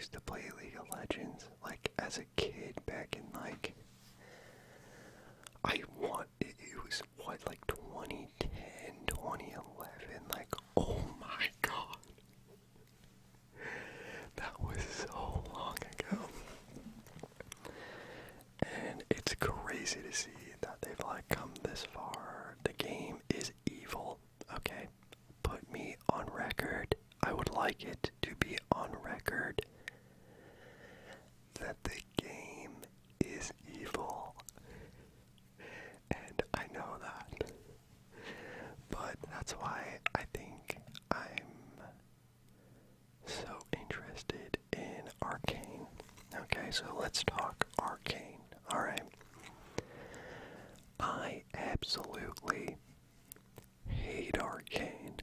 used to play League of Legends, like, as a kid back in, like, it was, what, like, 2010, 2011, like, oh my god. That was so long ago. And it's crazy to see that they've, like, come this far. The game is evil, okay? Put me on record. I would like it to be on record that the game is evil. And I know that. But that's why I think I'm so interested in Arcane. Okay, so let's talk Arcane. Alright. I absolutely hate Arcane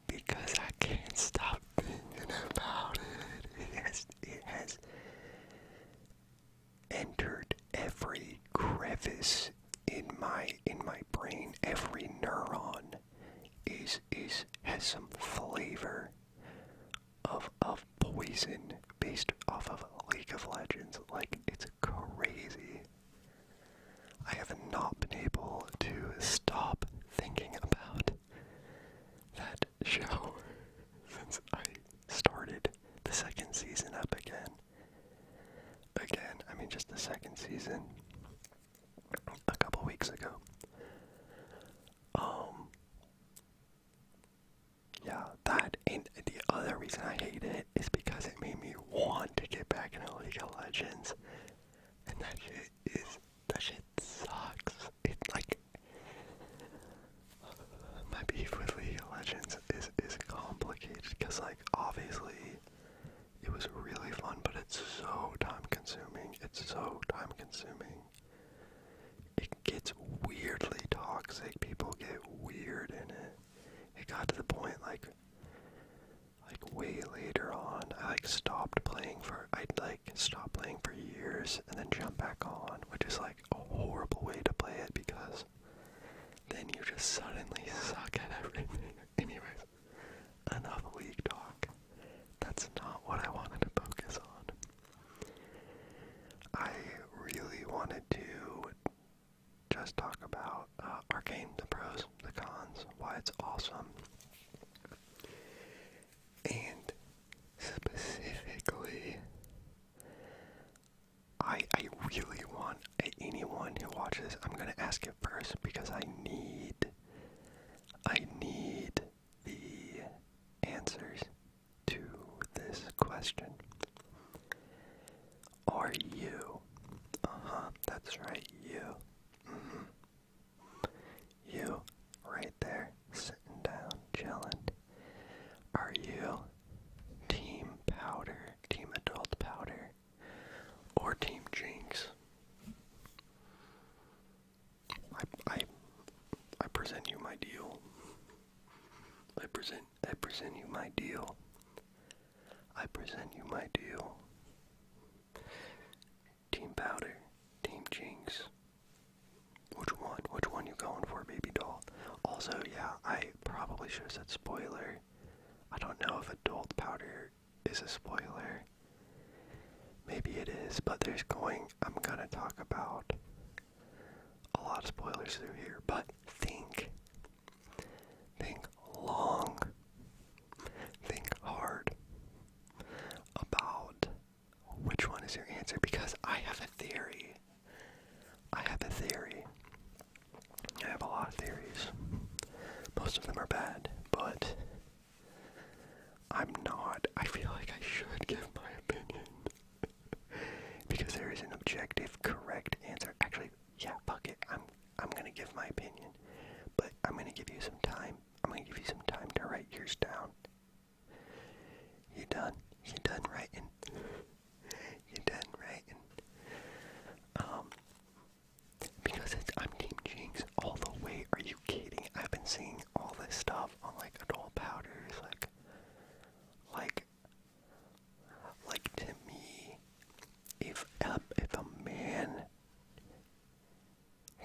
because I can't stop thinking about it. It has entered every crevice in my brain. Every neuron has some flavor of poison based off of League of Legends. Like, it's crazy. I have not been able to stop thinking about that show since I started the second season up again. I mean, just the second season a couple weeks ago. Yeah, that, and the other reason I hate it is because it made me want to get back into League of Legends, and that shit sucks. It, like, my beef with League of Legends is complicated, because, like, obviously, it was really fun, but it's so time consuming. It gets weirdly toxic. People get weird in it. It got to the point, like way later on, I'd stop playing for years and then jump back on, which is like a horrible way to play it, because then you just suddenly suck at everything. Anyways, enough League talk. That's not what I wanted to focus on. I really wanted to just talk about Arcane, the pros, the cons, why it's awesome. And specifically, I really want anyone who watches, I'm gonna ask it first because I need the answers to this question. Are you, that's right, you, you, right there, sitting down, chilling. Are you Team Powder, Team Adult Powder, or Team Jinx? I present you my deal. I present you my deal. I present you my deal. Team Powder, Team Jinx. Which one you going for, baby doll? Also, yeah, I probably should have said spoiler. I don't know if Adult Powder is a spoiler. Maybe it is, but I'm gonna talk about a lot of spoilers through here, but think long, think hard about which one is your answer, because I have a theory. I have a lot of theories. Most of them are bad, but I feel like I should give my opinion. Because there is an objective, correct answer. Actually, yeah, fuck it. I'm gonna give my opinion. But I'm gonna give you some time. To write yours down. You done? You done writing? Because I'm Team Jinx all the way. Are you kidding? I've been seeing all this stuff on, like, Adult Powders, like to me, if a man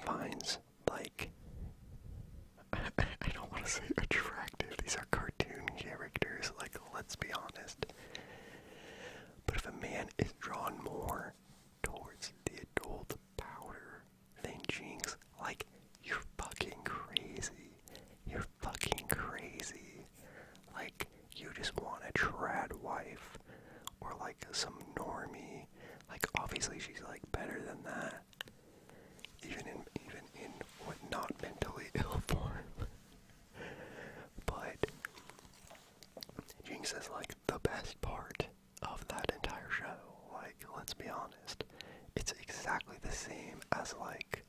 finds, like, I don't want to say attractive, these are cartoon characters, like, let's be honest, Jinx is like the best part of that entire show. Like, let's be honest. It's exactly the same as, like,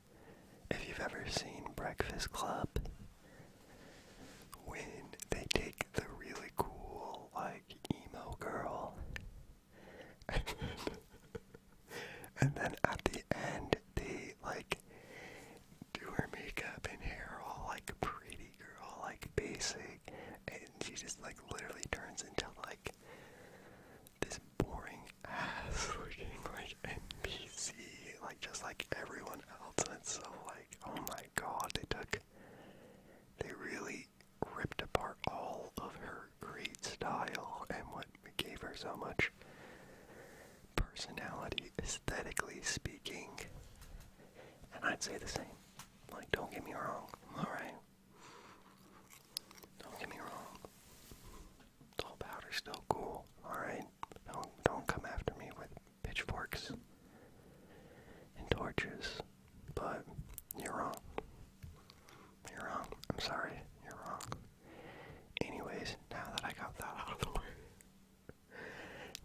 if you've ever seen Breakfast Club, when they take the really cool, like, emo girl, and then at the end, they, like, do her makeup and hair all, like, pretty girl, like, basic, and she just, like, literally turns into, like, this boring ass looking, like, NPC, like, just like everyone else. And it's so, like, oh my god, they really ripped apart all of her great style and what gave her so much personality, aesthetically speaking. And I'd say the same. Like, don't get me wrong, alright? Don't get me wrong. Doll powder's still cool, alright? Don't come after me with pitchforks and torches. But you're wrong. You're wrong. I'm sorry. You're wrong. Anyways, now that I got that out of the way,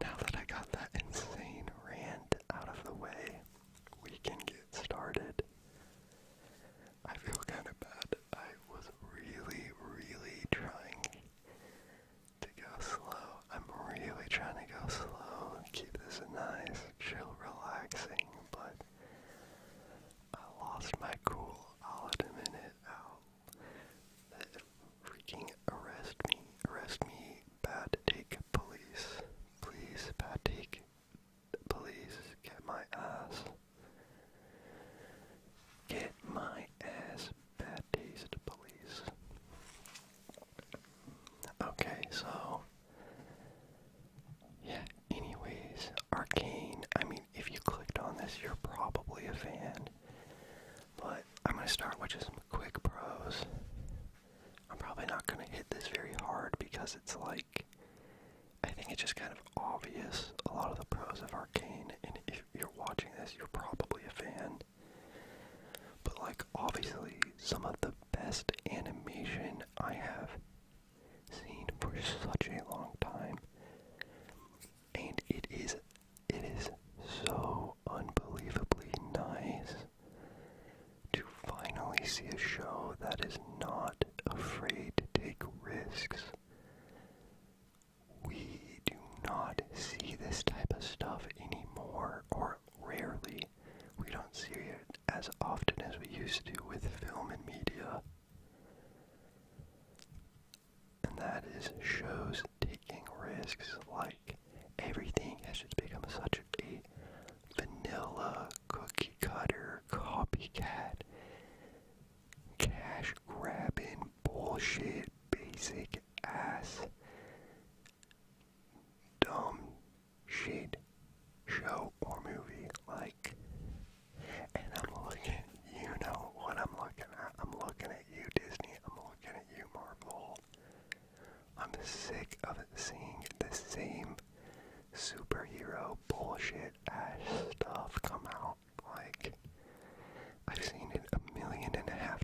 now that I got that insane rant out of the way, we can get started. I feel kind of bad. I was really, really trying to go slow. I'm really trying to go slow and keep this nice, chill, relaxing, but I lost my cool. I'll admit it. Freaking arrest me. Arrest me. Bad take police. Please, bad take. Please, get my ass. Get my ass. Bad taste police. Okay, so yeah, anyways, Arcane, I mean, if you clicked on this, you're probably a fan. But I'm going to start with just some quick pros. I'm probably not going to hit this very hard because it's like, I think it's just kind of obvious, a lot of the pros of Arcane, and if you're watching this, you're probably a fan. But like, obviously, some of the best animation I have seen for such a long time. And it is so unbelievably nice to finally see a show that is not afraid to take risks. We do not see this type of stuff anymore, or rarely. We don't see it as often as we used to with film and media. And that is shows taking risks. Like, everything has just become such a vanilla, cookie cutter, copycat, cash grabbing, bullshit, basic ass, dumb shit show or movie. Like, and I'm looking, you know what I'm looking at. I'm looking at you, Disney. I'm looking at you, Marvel. I'm sick of seeing the same superhero bullshit ass stuff come out. Like, I've seen it 1.5 million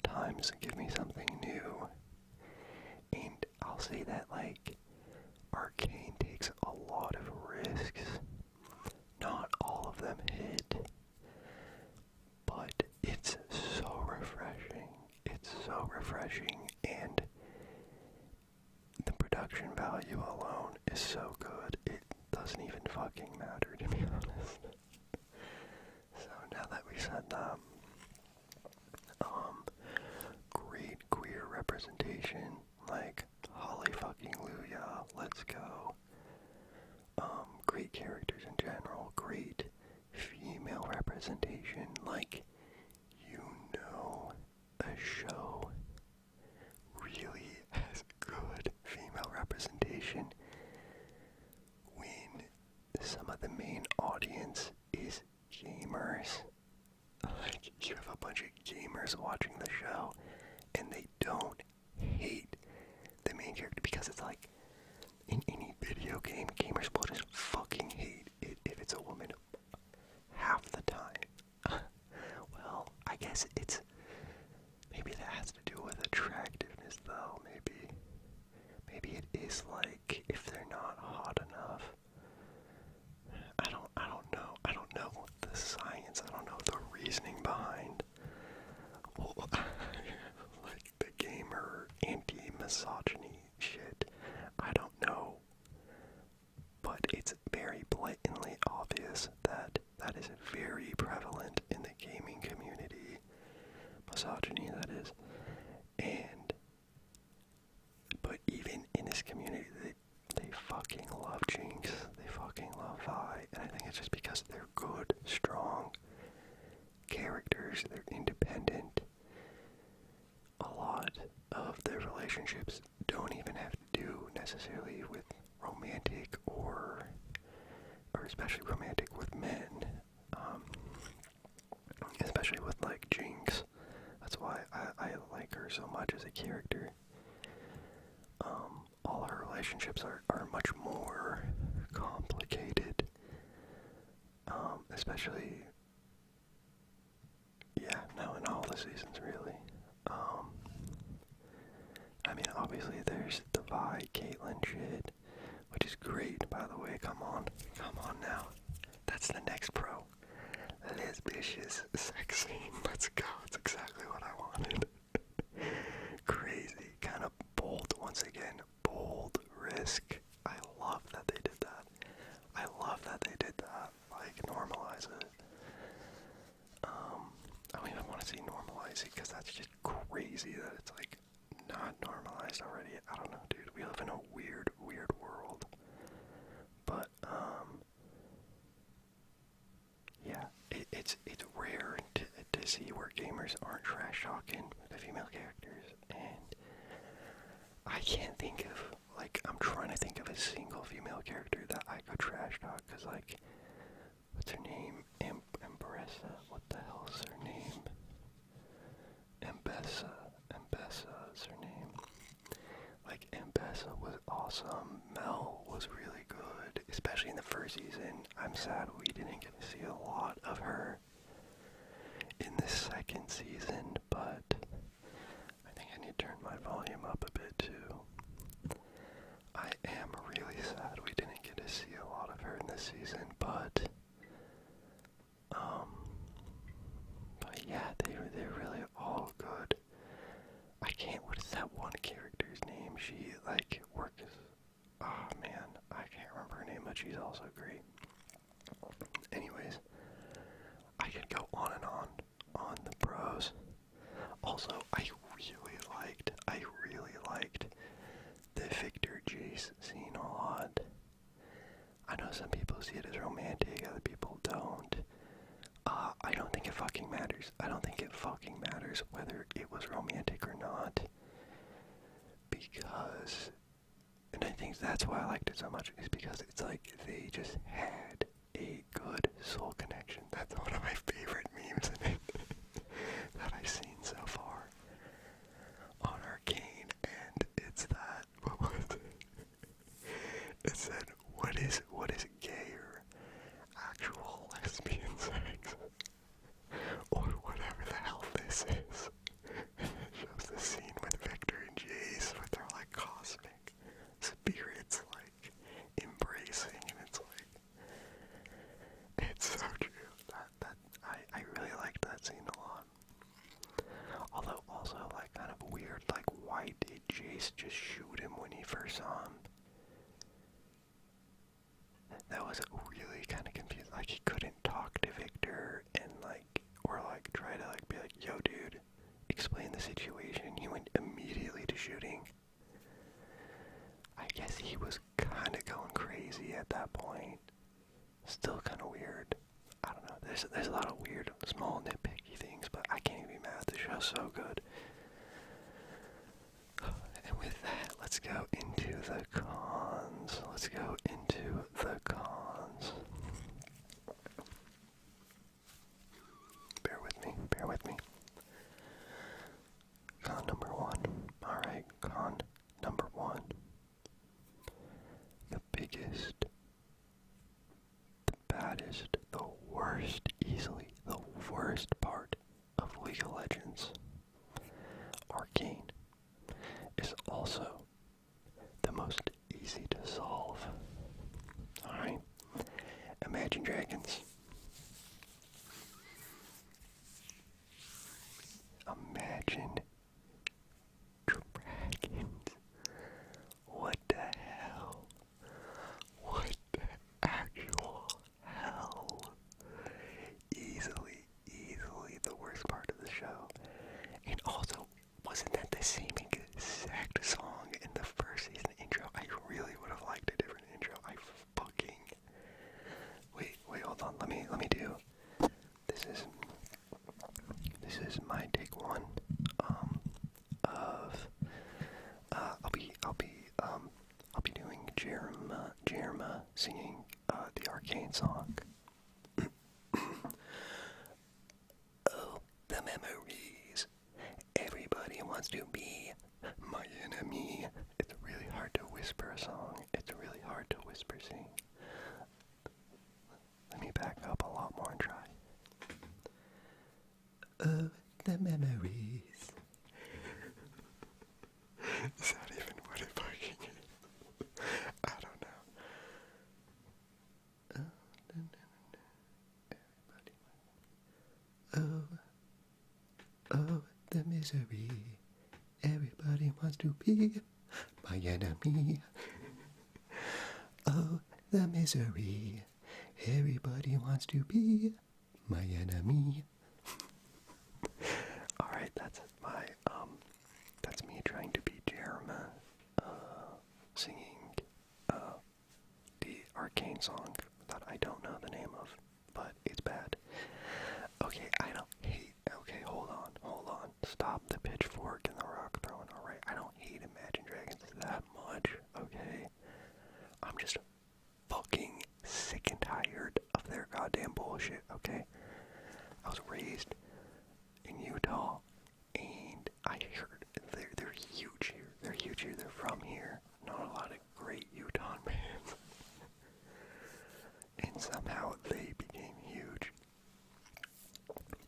times. Give me something new. And I'll say that, like, Arcane takes a lot of risks. Not all of them hit. But it's so refreshing. It's so refreshing, and the production value alone is so good, it doesn't even fucking matter, to be honest. So now that we said that, great queer representation, like, holly fucking luya, let's go. Great characters in general, great female representation, like, you know, a show really has good female representation when some of the main audience is gamers. Like, you have a bunch of gamers watching the show, and they don't hate the main character, because it's like, in any video game, gamers will just fucking hate it if it's a woman half the time. Well, I guess it's, maybe that has to do with attractiveness, though. Maybe it is like, if they're not They're good, strong characters. They're independent. A lot of their relationships don't even have to do necessarily with romantic or especially romantic with men. Especially with like Jinx. That's why I like her so much as a character. All her relationships are much more complicated. Especially, yeah, no, in all the seasons really. I mean, obviously there's the Vi Caitlyn shit, which is great, by the way. Come on now. That's the next pro. Lesbicious sex scene. Let's go. It's exactly what I wanted. Crazy, kind of bold once again. Bold risk. I love that they did that. I love that they did that. Like, normalize it. I don't even want to say normalize it because that's just crazy that it's like not normalized already. I don't know, dude. We live in a weird world. But yeah, it's rare to see where gamers aren't trash talking the female characters, and I can't think of, like, I'm trying to think of a single female character that I could trash talk, because, like, what's her name? Empressa? What the hell is her name? Embessa is her name. Like, Embessa was awesome. Mel was really good, especially in the first season. I'm sad we didn't get to see a lot of her in the second season, but I think I need to turn my volume up a bit too. I am really sad we didn't get to see a lot of her in this season, but yeah, they're really all good. I can't, what is that one character's name? She, like, works, oh man, I can't remember her name, but she's also great. Anyways, I could go on and on the pros. Also, I really liked the Victor Jace scene a lot. I know some people see it as romantic, other people don't. I don't think it fucking matters. I don't think it fucking matters whether it was romantic or not. Because, and I think that's why I liked it so much, is because it's like they just had a good soul connection. That's one of my favorite memes in it that I've seen so far on Arcane, and it's that, what was it? It said, what is gay or actual lesbian sex? Or whatever the hell this is. And it shows the scene with Victor and Jace with their, like, cosmic spirits, like, embracing, and it's like, it's so true. I really liked that scene a lot. Although also, like, kind of weird, like, why did Jace just shoot him when he first saw him? That was really kind of confusing. Like, he couldn't talk to Victor and, like, or, like, try to, like, be like, yo, dude, explain the situation. He went immediately to shooting. I guess he was kind of going crazy at that point. Still kind of weird. I don't know. There's a lot of weird, small, nitpicky things, but I can't even be mad. The show's so good. And with that, let's go into the cons. Bear with me. Con number one. Alright, con number one. The biggest, the baddest, the worst, easily the worst part of League of Legends, Arcane, is also the most easy to solve. Alright? Imagine Dragons. Imagine Dragons. What the hell? What the actual hell? Easily the worst part of the show. And also, wasn't that the Jerma singing the Arcane song. Oh, the memories. Everybody wants to be my enemy. It's really hard to whisper a song. It's really hard to whisper sing. Let me back up a lot more and try. Oh, the memories. Is that even what it fucking is? I don't know. Oh, the misery. Everybody wants to be my enemy. Oh, the misery. Everybody wants to be my enemy. Alright, that's me trying to be Jerma, singing, the Arcane song that I don't know the name of, but it's bad. Okay, okay, hold on, stop the pitchfork and the rock throwing, alright? I don't hate Imagine Dragons that much, okay? I'm just fucking sick and tired of their goddamn bullshit, okay? I was raised in Utah, and I heard they're huge here. They're huge here. They're from here. Not a lot of great Utah bands. And somehow they became huge.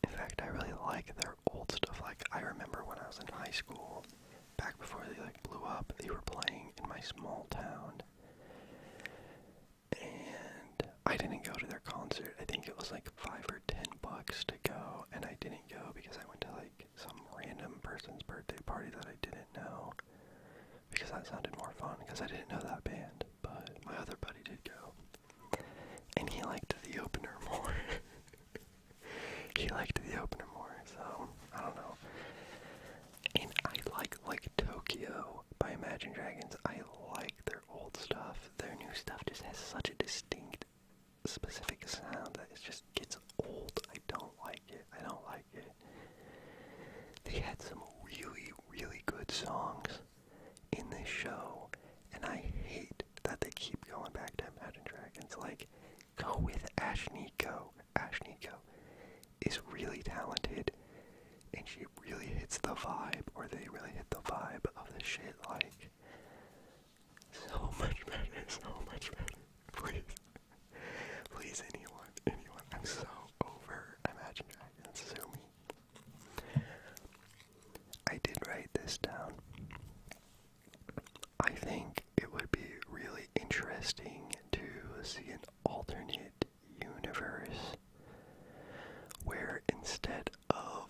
In fact, I really like their old stuff. Like, I remember when I was in high school, back before they like blew up, they were playing in my small town. And I didn't go to their concert. I think it was like $5 or $10 to go, and I didn't go because I went to like some random person's birthday party that I didn't know, because that sounded more fun, because I didn't know that band, but my other buddy did go, and he liked the opener more. So I don't know. And I like Tokyo by Imagine Dragons. I like their old stuff. Their new stuff just has such a distinct, specific sound that it just gets old. I don't like it. They had some really, really good songs in this show, and I hate that they keep going back to Imagine Dragons. Like, go with Ash Nico. Ash Nico is really talented, and she really hits the vibe, or they really hit the vibe of the shit, like, so much better. Please, anyone, I'm so over Imagine Dragons, sue me. I did write this down. I think it would be really interesting to see an alternate universe where instead of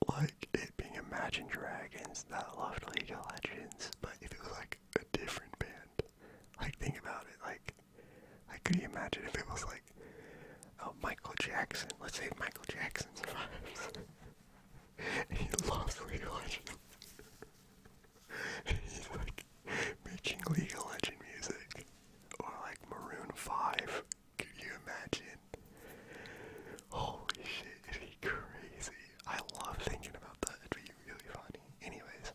like it being Imagine Dragons that loved League of Legends, but if it was like a different band, like think about it, like could you imagine if it was like Michael Jackson? Let's say Michael Jackson survives. He loves League of Legends. He's like making League of Legends music, or like Maroon 5. Could you imagine? Holy shit, it'd be crazy. I love thinking about that. It'd be really funny. Anyways,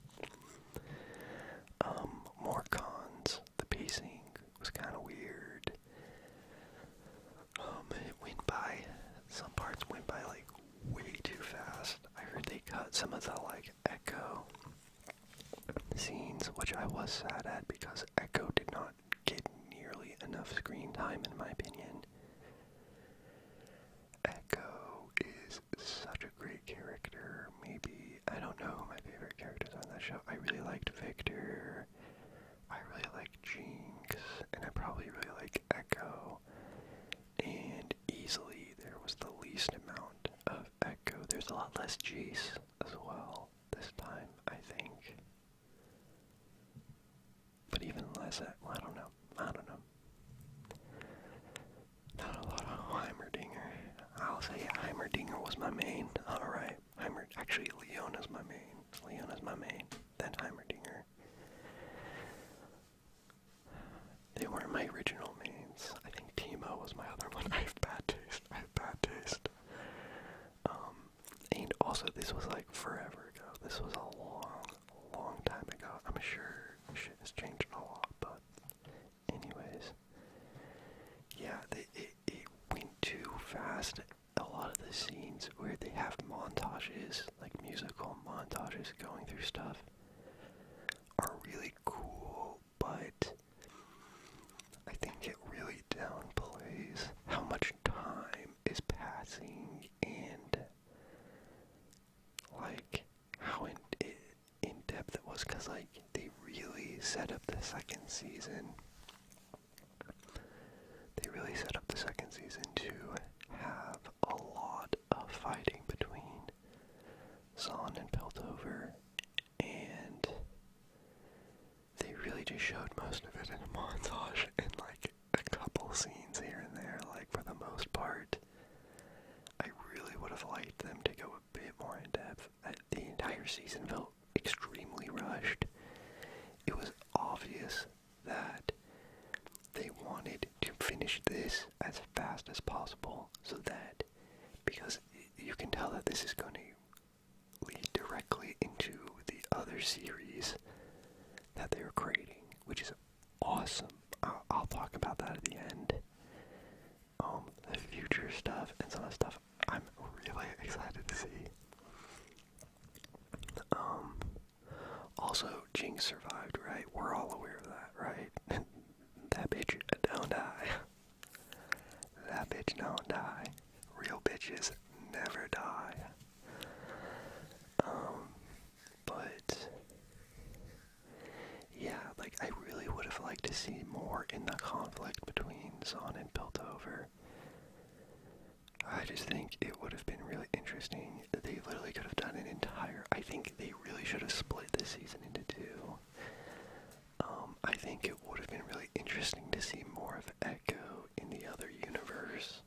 more cons. The pacing was kind of weird. It went by, some parts went by like way too fast. I heard they cut some of the like Ekko scenes, which I was sad at because Ekko did not get nearly enough screen time in my opinion. Ekko is such a great character. Maybe, I don't know who my favorite characters on that show. I really liked Victor. I really liked Jinx, and I probably really like Ekko. And easily there was the least amount of Ekko. There's a lot less Jace as well this time, I think. But even less, I don't know. Not a lot of Heimerdinger. I'll say Heimerdinger was my main. Alright. Actually, Leona's my main. Then Heimerdinger. They weren't my original mains. I think Teemo was my other one. I have bad taste. And also, this was like forever ago. This was a long time ago. I'm sure shit has changed a lot, but anyways. set up the second season. They really set up the second season to have a lot of fighting between Zon and Piltover, and they really just showed most of it in a montage and like a couple scenes here and there. Like, for the most part, I really would have liked them to go a bit more in depth. The entire season felt extremely rushed. It was obvious that they wanted to finish this as fast as possible, so that, because you can tell that this is going to lead directly into the other series that they were creating, which is awesome. I'll talk about that at the end. The future stuff and some of the stuff I'm really excited to see. Also, Jinx survived, right? We're all aware of that, right? That bitch don't die. That bitch don't die. Real bitches never die. But yeah, like, I really would have liked to see more in the conflict between Zon and Piltover. I just think it would have been really interesting. They literally could have done an entire, I think they really should have split this season into two. I think it would have been really interesting to see more of Ekko in the other universe.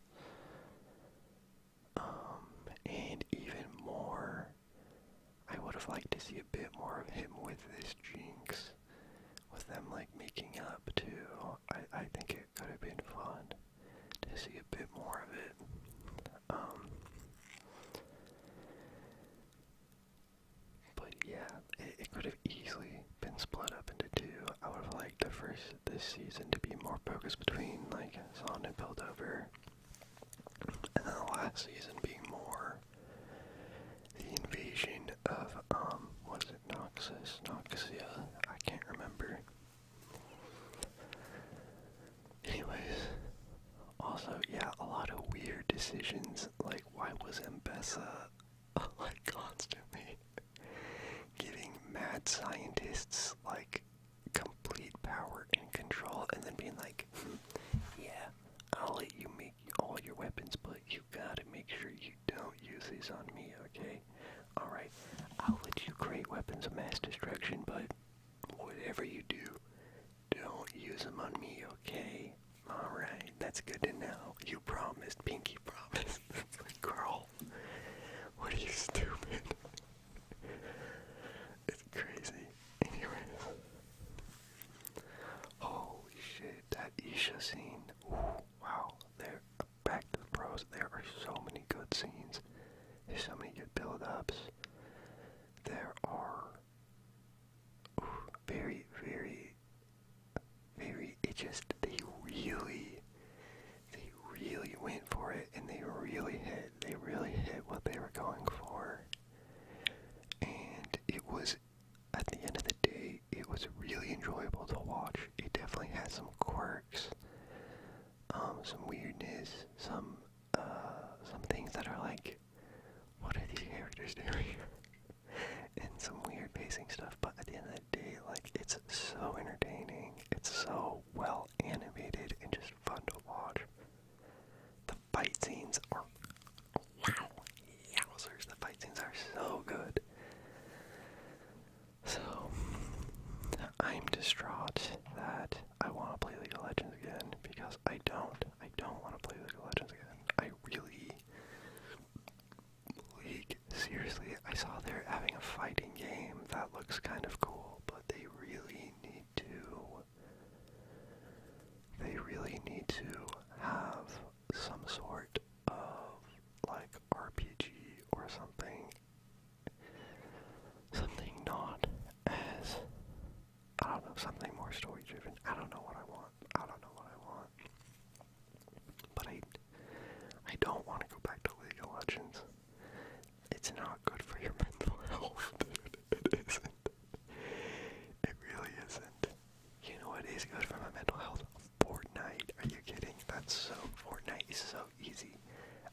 And even more, I would have liked to see a bit more of him with this Jinx, with them like making up too. I think it could have been fun to see a bit more of it. But yeah, it could have easily been split up into two. I would have liked this season to be more focused between like Zon and Piltover, and then the last season being more the invasion of what is it, Noxia? I can't remember. Anyways, also, yeah, a lot of weird decisions, like why was Mbessa like constantly giving mad scientists like complete power and control, and then being like, yeah, I'll let you make all your weapons, but you gotta make sure you don't use these on me, okay? Alright, I'll let you create weapons of mass destruction, but whatever you do, don't use them on me, okay? Alright, that's good to know. You promised, Pinky promised. It's like, girl, what are you, stupid? It's crazy. Anyways. Holy shit, that Isha scene. Ooh, wow. There, back to the pros. There are so many good scenes. There's so many good build-ups. There are very, very, they really went for it, and they really hit what they were going for. And it was, at the end of the day, it was really enjoyable to watch. It definitely had some quirks, some weirdness, some things that are like, what are these characters doing? And some weird pacing stuff, but at the end of the day, like, it's so entertaining. It's so well animated and just fun to watch. The fight scenes are, wow, yowzers, the fight scenes are so good. So, I'm distraught that I want to play League of Legends again, because I don't want to play League of Legends again. I really, League, seriously, I saw they're having a fighting game that looks kind of cool, but they really need to have some sort of like RPG or something not as, I don't know, something more story driven. I don't know what I want. But I don't want to go back to League of Legends. It's not good for your mental health, dude. It isn't. It really isn't. You know what is good for my mental health? Fortnite. Are you kidding? Fortnite is so easy.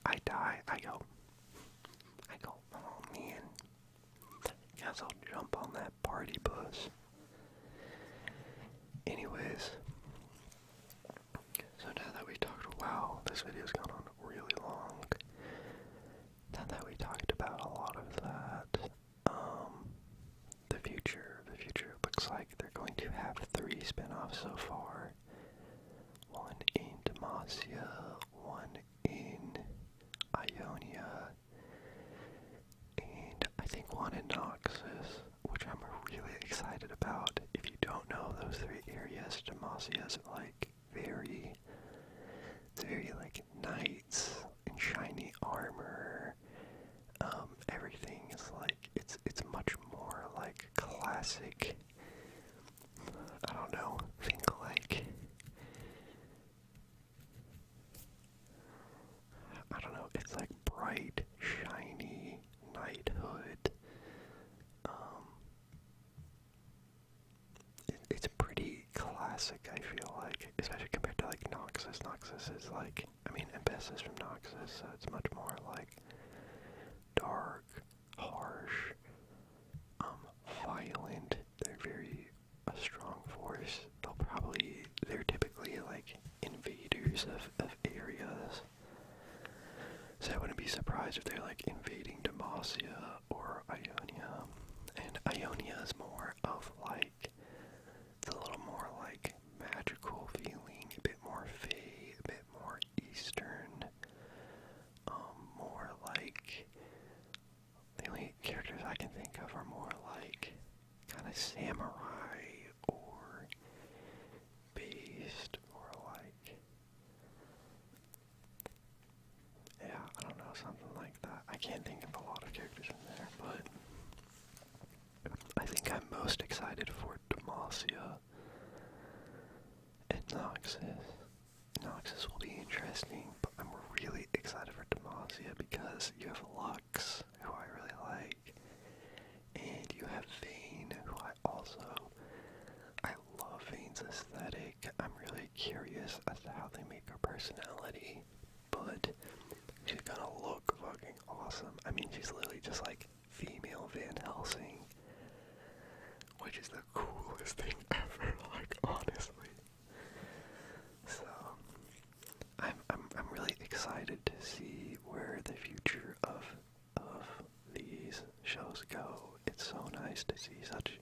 I die, I go, oh man. Guess I'll jump on that party bus. Anyways, so now that we talked, wow, this video's gone on really long. Now that we talked about a lot of that, the future looks like they're going to have 3 spin-offs so far. One in Demacia, one in Ionia, and I think one in Noxus, which I'm really excited about. If you don't know those 3 areas, Demacia is like very like knights and shiny armor. Everything is like it's much more like classic. I don't know. Think like I don't know. It's like bright, shiny knighthood. It's pretty classic. I feel like, especially compared to like Noxus. Noxus is like, I mean, Emphasis from Noxus, so it's much more like dark, harsh, violent. They're very a strong force. They're typically like invaders of areas. So I wouldn't be surprised if they're like invading Demacia or Ionia. And Ionia is more of like, it's a little more like magical feeling, a bit more fey, a bit more eastern, more like, the only characters I can think of are more like kind of samurai or based or like, yeah, I don't know, something like that. I can't think of a lot of characters in there, but I think I'm most excited for Demacia and Noxus. Noxus will be interesting, but I'm really excited for Demacia because you have Lux, who I really like, and you have Vayne, who I love Vayne's aesthetic. I'm really curious as to how they make her personality, but she's gonna look fucking awesome. I mean, she's literally just like female Van Helsing, which is the coolest thing ever, like, honestly. So, I'm really excited to see where the future of these shows go. It's so nice to see such